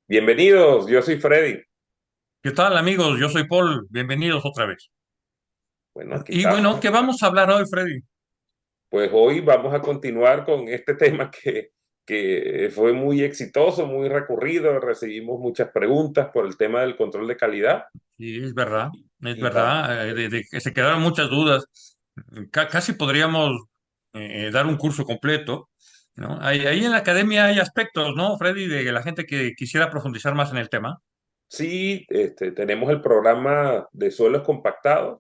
Bienvenidos, yo soy Freddy. ¿Qué tal, amigos? Yo soy Paul. Bienvenidos otra vez. Bueno, aquí Y bueno, estamos. ¿qué vamos a hablar hoy, Freddy? Pues hoy vamos a continuar con este tema que fue muy exitoso, muy recurrido. Recibimos muchas preguntas por el tema del control de calidad Sí, es y vamos. verdad, de que se quedaron muchas dudas. Casi podríamos dar un curso completo, ¿no? Ahí en la academia hay aspectos, ¿no, Freddy, de la gente que quisiera profundizar más en el tema? Sí, tenemos el programa de suelos compactados,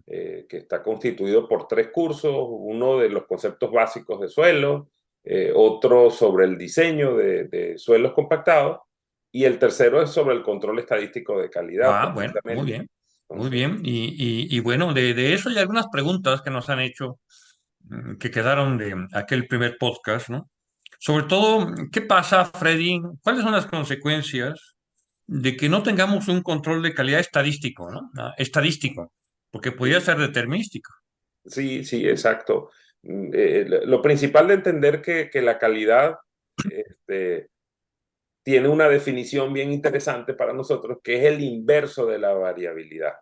que está constituido por tres cursos, uno de los conceptos básicos de suelo, otro sobre el diseño de suelos compactados y el tercero es sobre el control estadístico de calidad, Ah, bueno, muy precisamente. bien, muy Entonces, bien. Y bueno, de eso hay algunas preguntas que nos han hecho, que quedaron de aquel primer podcast, ¿no? Sobre todo, ¿qué pasa, Freddy? ¿Cuáles son las consecuencias de que no tengamos un control de calidad estadístico, ¿no? Estadístico, porque podría sí, ser determinístico. sí, sí, exacto. Lo principal de entender que la calidad este, tiene una definición bien interesante para nosotros, que es el inverso de la variabilidad.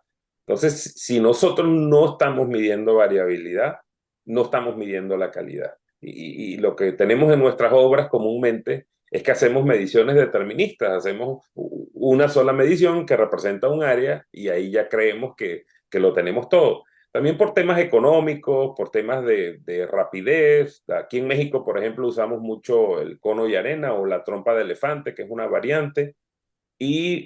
Entonces, si nosotros no estamos midiendo variabilidad, no estamos midiendo la calidad. Y lo que tenemos en nuestras obras comúnmente es que hacemos mediciones deterministas, hacemos una sola medición que representa un área y ahí ya creemos que lo tenemos todo. También por temas económicos, por temas de rapidez. Aquí en México, por ejemplo, usamos mucho el cono y arena o la trompa de elefante, que es una variante, y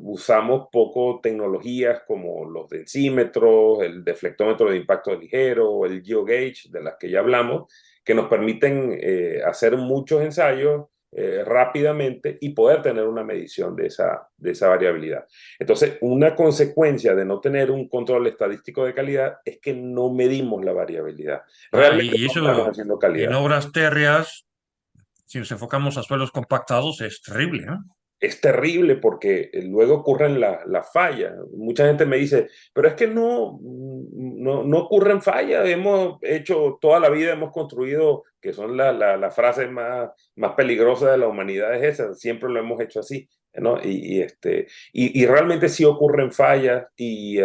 usamos poco tecnologías como los densímetros, el deflectómetro de impacto ligero, el GeoGauge, de las que ya hablamos, que nos permiten hacer muchos ensayos rápidamente y poder tener una medición de esa variabilidad. Entonces, una consecuencia de no tener un control estadístico de calidad es que no medimos la variabilidad. Realmente Y no estamos eso haciendo en calidad. obras térreas, si nos enfocamos a suelos compactados, es terrible, ¿no? Es terrible porque luego ocurren las fallas. Mucha gente me dice, pero es que no ocurren fallas. Hemos hecho toda la vida, hemos construido, que son la frase más peligrosa de la humanidad es esa, siempre lo hemos hecho así, ¿no? Y realmente sí ocurren fallas y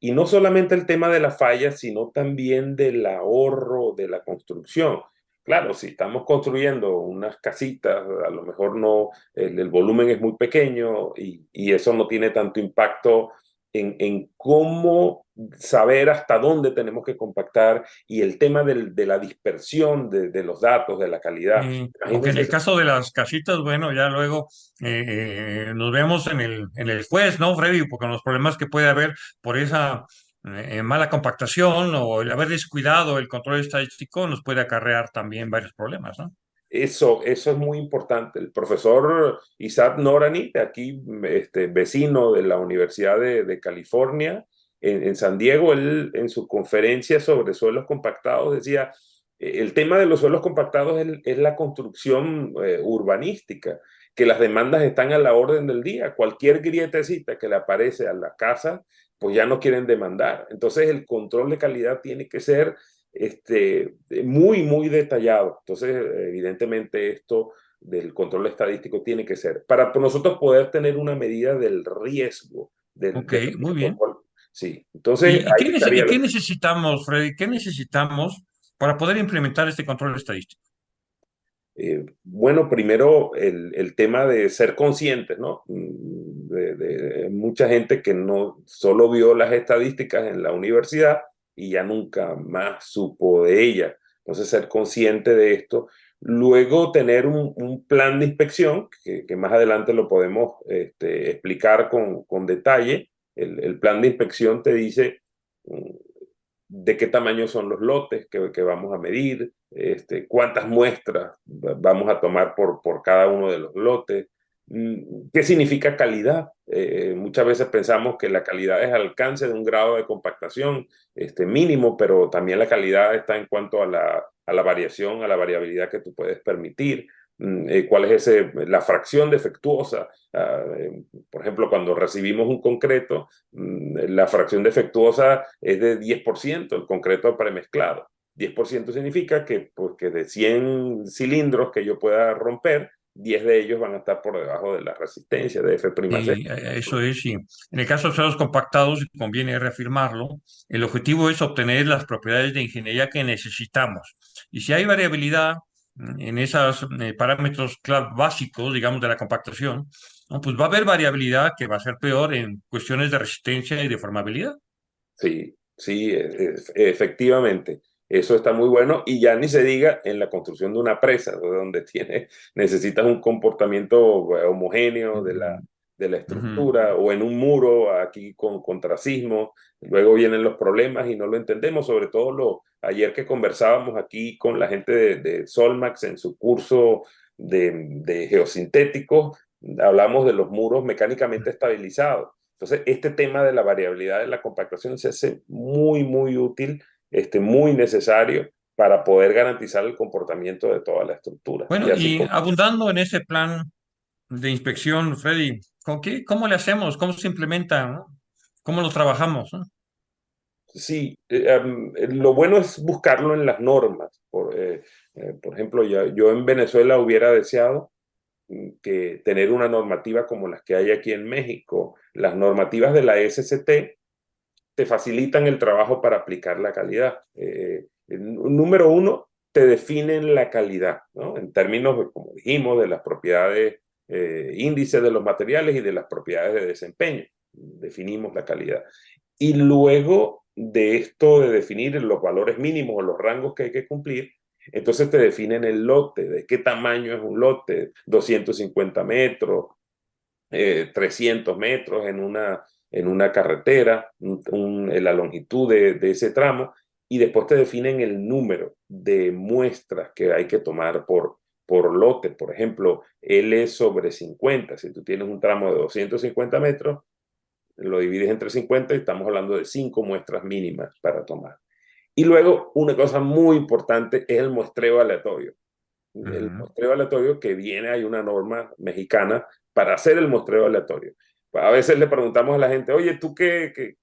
no solamente el tema de las fallas, sino también del ahorro de la construcción. Claro, si estamos construyendo unas casitas, a lo mejor no, el volumen es muy pequeño y eso no tiene tanto impacto en cómo saber hasta dónde tenemos que compactar y el tema de la dispersión de los datos, de la calidad. Aunque en Imagínense, el caso de las casitas, bueno, ya luego nos vemos en el juez, ¿no, Freddy? Porque los problemas que puede haber por esa mala compactación o el haber descuidado el control estadístico nos puede acarrear también varios problemas, ¿no? eso es muy importante. El profesor Isaac Norani, de aquí, vecino de la Universidad de California, en San Diego, él en su conferencia sobre suelos compactados decía, el tema de los suelos compactados es la construcción urbanística, que las demandas están a la orden del día. Cualquier grietecita que le aparece a la casa, pues ya no quieren demandar. Entonces el control de calidad tiene que ser muy, muy detallado. Entonces, evidentemente, esto del control estadístico tiene que ser para nosotros poder tener una medida del riesgo Ok, del muy bien. protocolo. Sí, entonces ahí estaría Y qué necesitamos, Freddy? ¿Qué necesitamos para poder implementar este control estadístico? bueno, primero el tema de ser conscientes, ¿no? De mucha gente que no solo vio las estadísticas en la universidad y ya nunca más supo de ellas. Entonces, ser consciente de esto. Luego, tener un plan de inspección, que más adelante lo podemos explicar con detalle. El plan de inspección te dice de qué tamaño son los lotes que vamos a medir, cuántas muestras vamos a tomar por cada uno de los lotes, qué significa calidad. Muchas veces pensamos que la calidad es al alcance de un grado de compactación mínimo, pero también la calidad está en cuanto a la variación, a la variabilidad que tú puedes permitir. ¿Cuál es la fracción defectuosa? Por ejemplo, cuando recibimos un concreto, la fracción defectuosa es de 10%, el concreto premezclado. 10% significa que, pues, que de 100 cilindros que yo pueda romper, 10 de ellos van a estar por debajo de la resistencia de F'6. Y eso es, y en el caso de suelos compactados, y conviene reafirmarlo, el objetivo es obtener las propiedades de ingeniería que necesitamos. Y si hay variabilidad en esos parámetros básicos, digamos, de la compactación, ¿no? Pues va a haber variabilidad que va a ser peor en cuestiones de resistencia y de formabilidad. Sí, sí, efectivamente. Eso está muy bueno y ya ni se diga en la construcción de una presa, ¿no? Donde necesitas un comportamiento homogéneo Ujú, de la ujú. estructura o en un muro aquí con contrasismo. Luego vienen los problemas y no lo entendemos, sobre todo ayer que conversábamos aquí con la gente de Solmax en su curso de geosintéticos, hablamos de los muros mecánicamente estabilizados. Entonces, este tema de la variabilidad de la compactación se hace muy, muy útil, muy necesario para poder garantizar el comportamiento de toda la estructura. Y Bueno, así y como, abundando en ese plan de inspección, Freddy, ¿cómo le hacemos? ¿Cómo se implementa? ¿No? ¿Cómo lo trabajamos? ¿No? sí, lo bueno es buscarlo en las normas. Por ejemplo, yo en Venezuela hubiera deseado que tener una normativa como las que hay aquí en México. Las normativas de la SCT te facilitan el trabajo para aplicar la calidad. Número uno, te definen la calidad, ¿no? En términos, como dijimos, de las propiedades, índices de los materiales y de las propiedades de desempeño. Definimos la calidad. Y luego de esto de definir los valores mínimos o los rangos que hay que cumplir, entonces te definen el lote, de qué tamaño es un lote, 250 metros, 300 metros en una carretera, la longitud de ese tramo, y después te definen el número de muestras que hay que tomar por lote. Por ejemplo, L/50. Si tú tienes un tramo de 250 metros, lo divides entre 50 y estamos hablando de 5 muestras mínimas para tomar. Y luego, una cosa muy importante es el muestreo aleatorio. El Ujú. muestreo aleatorio que viene, hay una norma mexicana para hacer el muestreo aleatorio. A veces le preguntamos a la gente, oye, ¿tú qué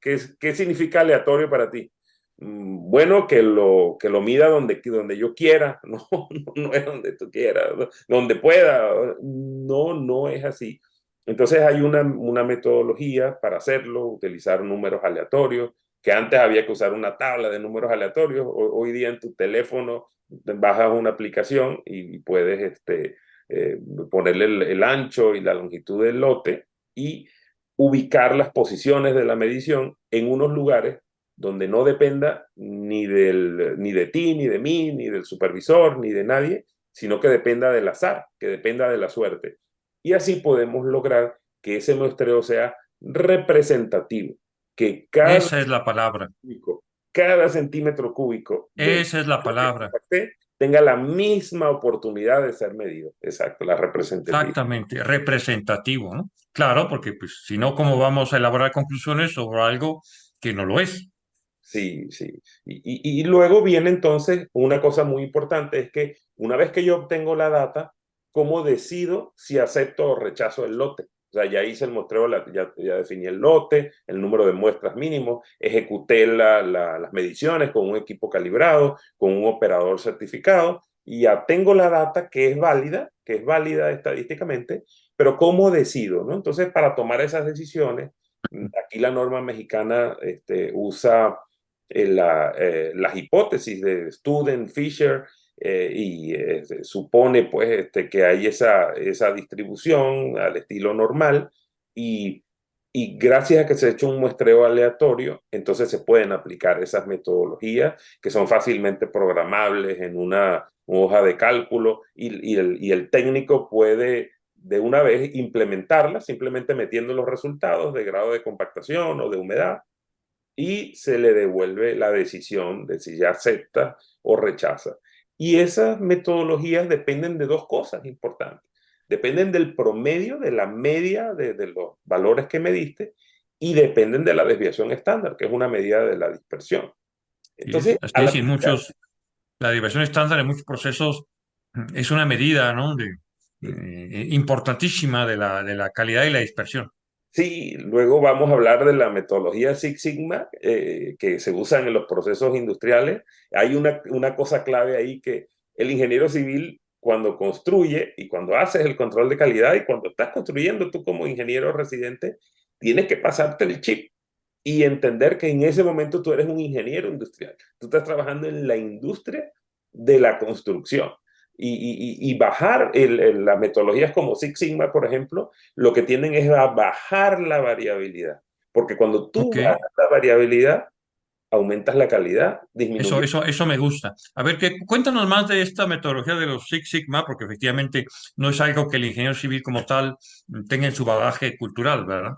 significa aleatorio para ti? Bueno, que lo mida donde yo quiera, no, no es donde tú quieras, donde pueda, no, no es así. Entonces hay una metodología para hacerlo, utilizar números aleatorios, que antes había que usar una tabla de números aleatorios, hoy día en tu teléfono bajas una aplicación y puedes eh, ponerle el ancho y la longitud del lote y ubicar las posiciones de la medición en unos lugares donde no dependa ni de ti, ni de mí, ni del supervisor, ni de nadie, sino que dependa del azar, que dependa de la suerte. Y así podemos lograr que ese muestreo sea representativo, que Esa es la palabra. cada centímetro cúbico de Esa es la lo que palabra. compacté tenga la misma oportunidad de ser medido. Exacto, la representatividad. Exactamente, representativo, ¿no? Claro, porque pues si no, ¿cómo vamos a elaborar conclusiones sobre algo que no lo es? Sí, sí. Y luego viene entonces una cosa muy importante, es que una vez que yo obtengo la data, ¿cómo decido si acepto o rechazo el lote? O sea, ya hice el muestreo, ya definí el lote, el número de muestras mínimo, ejecuté las mediciones con un equipo calibrado, con un operador certificado, y ya tengo la data que es válida estadísticamente, pero ¿cómo decido, no? Entonces, para tomar esas decisiones, aquí la norma mexicana usa las hipótesis de Student, Fisher, y supone pues que hay esa distribución al estilo normal y, y gracias a que se ha hecho un muestreo aleatorio, entonces se pueden aplicar esas metodologías que son fácilmente programables en una hoja de cálculo y el técnico puede de una vez implementarlas simplemente metiendo los resultados de grado de compactación o de humedad y se le devuelve la decisión de si ya acepta o rechaza. Y esas metodologías dependen de dos cosas importantes. Dependen del promedio, de la media de los valores que mediste y dependen de la desviación estándar, que es una medida de la dispersión. Y Entonces, hasta al ahí, sin aplicar, muchos, la diversión estándar en muchos procesos es una medida, ¿no? Importantísima de la calidad y la dispersión. sí, luego vamos a hablar de la metodología Six Sigma que se usan en los procesos industriales. Hay una cosa clave ahí que el ingeniero civil cuando construye y cuando haces el control de calidad y cuando estás construyendo tú como ingeniero residente, tienes que pasarte el chip y entender que en ese momento tú eres un ingeniero industrial. Tú estás trabajando en la industria de la construcción. Y bajar las metodologías como Six Sigma, por ejemplo, lo que tienen es a bajar la variabilidad. Porque cuando tú Ok, bajas la variabilidad, aumentas la calidad, disminuyes. eso me gusta. A ver, cuéntanos más de esta metodología de los Six Sigma, porque efectivamente no es algo que el ingeniero civil como tal tenga en su bagaje cultural, ¿verdad?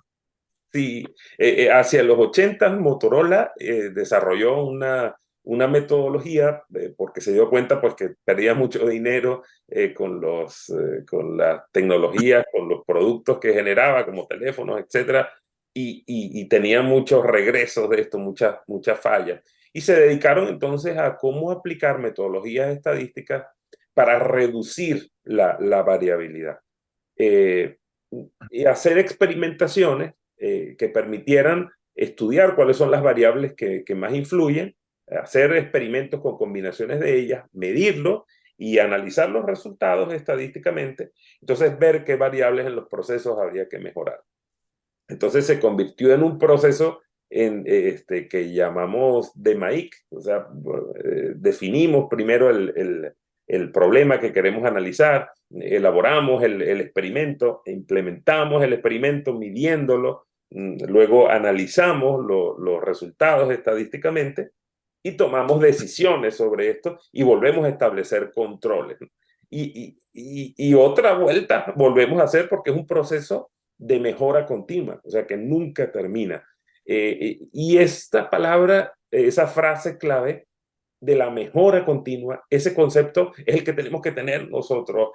Sí, hacia los 80 Motorola desarrolló una metodología porque se dio cuenta pues, que perdía mucho dinero con las tecnologías, con los productos que generaba, como teléfonos, etcétera, y tenía muchos regresos de esto, muchas fallas. Y se dedicaron entonces a cómo aplicar metodologías estadísticas para reducir la variabilidad. Eh, y hacer experimentaciones que permitieran estudiar cuáles son las variables que más influyen, hacer experimentos con combinaciones de ellas, medirlo y analizar los resultados estadísticamente, entonces ver qué variables en los procesos habría que mejorar. Entonces se convirtió en un proceso que llamamos de MAIC, o sea, definimos primero el problema que queremos analizar, elaboramos el experimento, implementamos el experimento midiéndolo, luego analizamos los resultados estadísticamente y tomamos decisiones sobre esto y volvemos a establecer controles. Y otra vuelta volvemos a hacer porque es un proceso de mejora continua, o sea que nunca termina. Y esta palabra, esa frase clave de la mejora continua, ese concepto es el que tenemos que tener nosotros,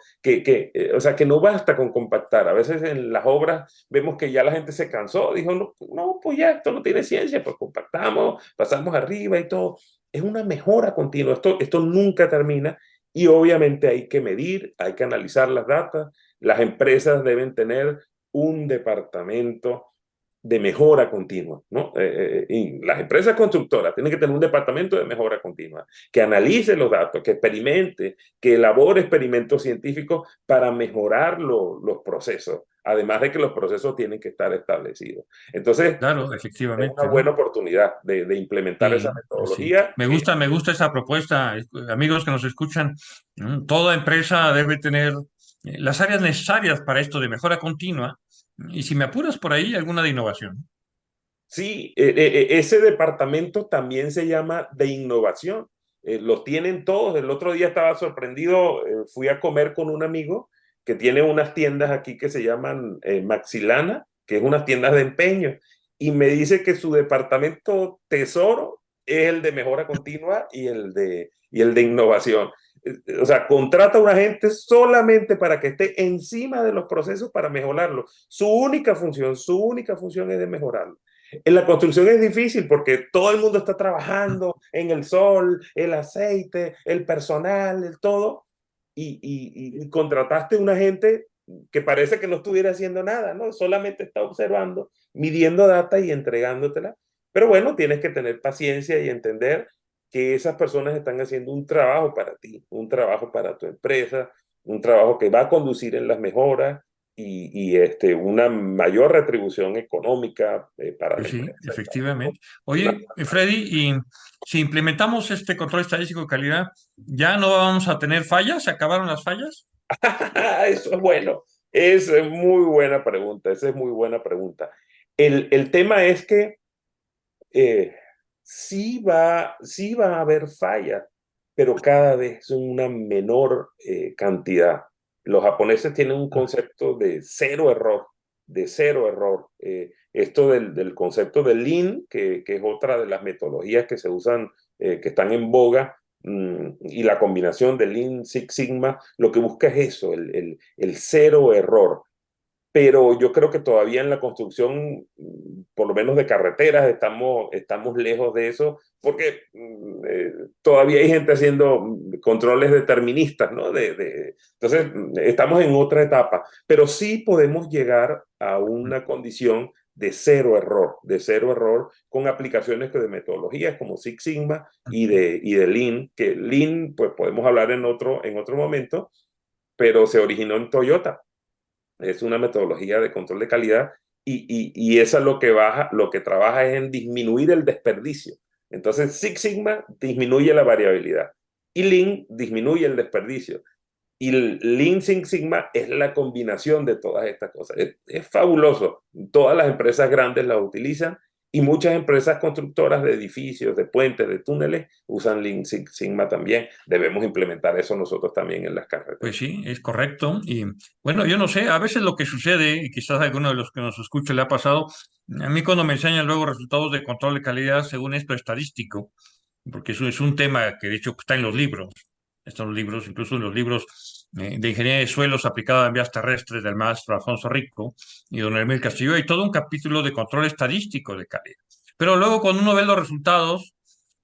o sea, que no basta con compactar. A veces en las obras vemos que ya la gente se cansó, dijo, no, no, pues ya esto no tiene ciencia, pues compactamos, pasamos arriba y todo. Es una mejora continua, esto nunca termina y obviamente hay que medir, hay que analizar las datas, las empresas deben tener un departamento de mejora continua, ¿no? Y las empresas constructoras tienen que tener un departamento de mejora continua, que analice los datos, que experimente, que elabore experimentos científicos para mejorar los procesos, además de que los procesos tienen que estar establecidos. Entonces, Claro, es una efectivamente, ¿no? buena oportunidad de implementar esa Sí, sí. metodología. Me gusta esa propuesta. Amigos que nos escuchan, toda empresa debe tener las áreas necesarias para esto de mejora continua. Y si me apuras por ahí, alguna de innovación. Sí, ese departamento también se llama de innovación. Los tienen todos. El otro día estaba sorprendido, fui a comer con un amigo que tiene unas tiendas aquí que se llaman Maxilana, que es unas tiendas de empeño, y me dice que su departamento tesoro es el de mejora continua y el de innovación. O sea, contrata a una gente solamente para que esté encima de los procesos para mejorarlo. Su única función es de mejorarlo. En la construcción es difícil porque todo el mundo está trabajando en el sol, el aceite, el personal, el todo, y contrataste una gente que parece que no estuviera haciendo nada, ¿no? Solamente está observando, midiendo data y entregándotela. Pero bueno, tienes que tener paciencia y entender que esas personas están haciendo un trabajo para ti, un trabajo para tu empresa, un trabajo que va a conducir en las mejoras una mayor retribución económica para la Pues sí, empresa. efectivamente. Una- Oye, Freddy, y si implementamos este control estadístico de calidad, ¿ya no vamos a tener fallas? ¿Se acabaron las fallas? Eso es bueno. Esa es muy buena pregunta. Esa es muy buena pregunta. El tema es que eh, sí va a haber fallas, pero cada vez en una menor cantidad. Los japoneses tienen un concepto de cero error. Esto del concepto de Lean, que es otra de las metodologías que se usan, que están en boga, y la combinación de Lean Six Sigma, lo que busca es eso, el cero error, pero yo creo que todavía en la construcción, por lo menos de carreteras, estamos lejos de eso, porque todavía hay gente haciendo controles deterministas, ¿no? Entonces, estamos en otra etapa, pero sí podemos llegar a una condición de cero error con aplicaciones de metodologías como Six Sigma y de Lean, que Lean, pues podemos hablar en otro momento, pero se originó en Toyota. Es una metodología de control de calidad y esa lo que trabaja es en disminuir el desperdicio. Entonces, Six Sigma disminuye la variabilidad y Lean disminuye el desperdicio. Y el Lean Six Sigma es la combinación de todas estas cosas. Es fabuloso. Todas las empresas grandes la utilizan y muchas empresas constructoras de edificios, de puentes, de túneles usan Lean Six Sigma también. Debemos implementar eso nosotros también en las carreteras. Pues sí, es correcto. Y bueno, yo no sé, a veces lo que sucede, y quizás a alguno de los que nos escucha le ha pasado, a mí cuando me enseñan luego resultados de control de calidad según esto estadístico, porque eso es un tema que de hecho está en los libros, están los libros, incluso en los libros de ingeniería de suelos aplicada en vías terrestres del maestro Alfonso Rico y don Hermil Castillo, hay todo un capítulo de control estadístico de calidad. Pero luego cuando uno ve los resultados,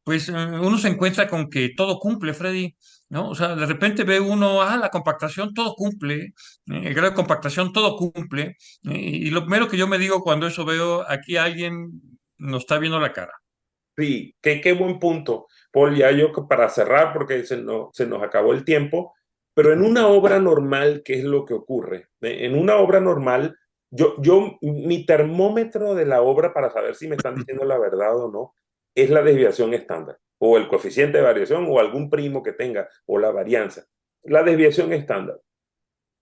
pues uno se encuentra con que todo cumple, Freddy, ¿no? O sea, de repente ve uno, la compactación, todo cumple, el grado de compactación, todo cumple, y lo primero que yo me digo cuando eso veo, aquí alguien nos está viendo la cara. Sí, qué buen punto, Paul. Ya yo para cerrar, porque se nos acabó el tiempo, pero en una obra normal, ¿qué es lo que ocurre? En una obra normal, mi termómetro de la obra para saber si me están diciendo la verdad o no, es la desviación estándar, o el coeficiente de variación, o algún primo que tenga, o la varianza. La desviación estándar.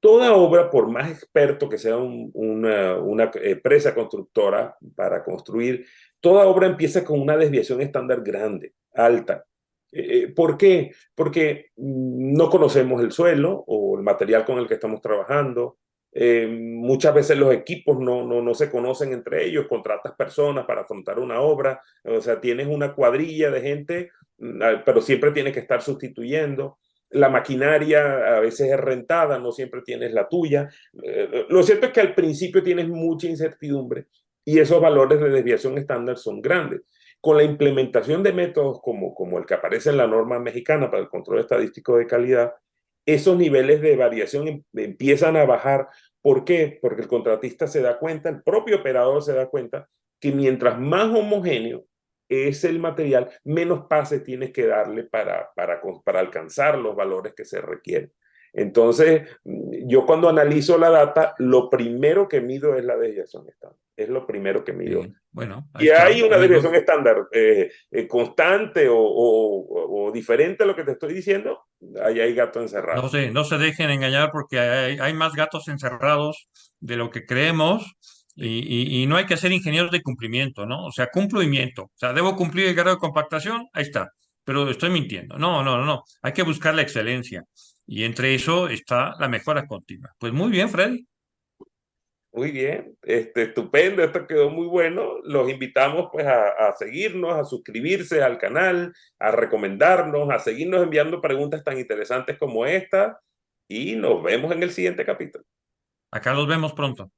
Toda obra, por más experto que sea una empresa constructora para construir, toda obra empieza con una desviación estándar grande, alta. ¿Por qué? Porque no conocemos el suelo o el material con el que estamos trabajando. Muchas veces los equipos no se conocen entre ellos, contratas personas para afrontar una obra, o sea, tienes una cuadrilla de gente, pero siempre tienes que estar sustituyendo. La maquinaria a veces es rentada, no siempre tienes la tuya. Lo cierto es que al principio tienes mucha incertidumbre y esos valores de desviación estándar son grandes. Con la implementación de métodos como el que aparece en la norma mexicana para el control estadístico de calidad, esos niveles de variación empiezan a bajar. ¿Por qué? Porque el contratista se da cuenta, el propio operador se da cuenta que mientras más homogéneo es el material, menos pases tienes que darle para alcanzar los valores que se requieren. Entonces, yo cuando analizo la data, lo primero que mido es la desviación estándar. Es lo primero que mido. Bueno, ahí Si hay está. una Luego, desviación estándar constante o diferente a lo que te estoy diciendo, ahí hay gato encerrado. no se dejen engañar porque hay más gatos encerrados de lo que creemos Sí. y no hay que ser ingenieros de cumplimiento, ¿no? O sea, cumplo y miento. O sea, debo cumplir el grado de compactación, ahí está. Pero estoy mintiendo. No, no, no, no. Hay que buscar la excelencia. Y entre eso está la mejora continua. Pues muy bien, Freddy. Muy bien, estupendo, esto quedó muy bueno. Los invitamos pues a seguirnos, a suscribirse al canal, a recomendarnos, a seguirnos enviando preguntas tan interesantes como esta y nos vemos en el siguiente capítulo. Acá los vemos pronto.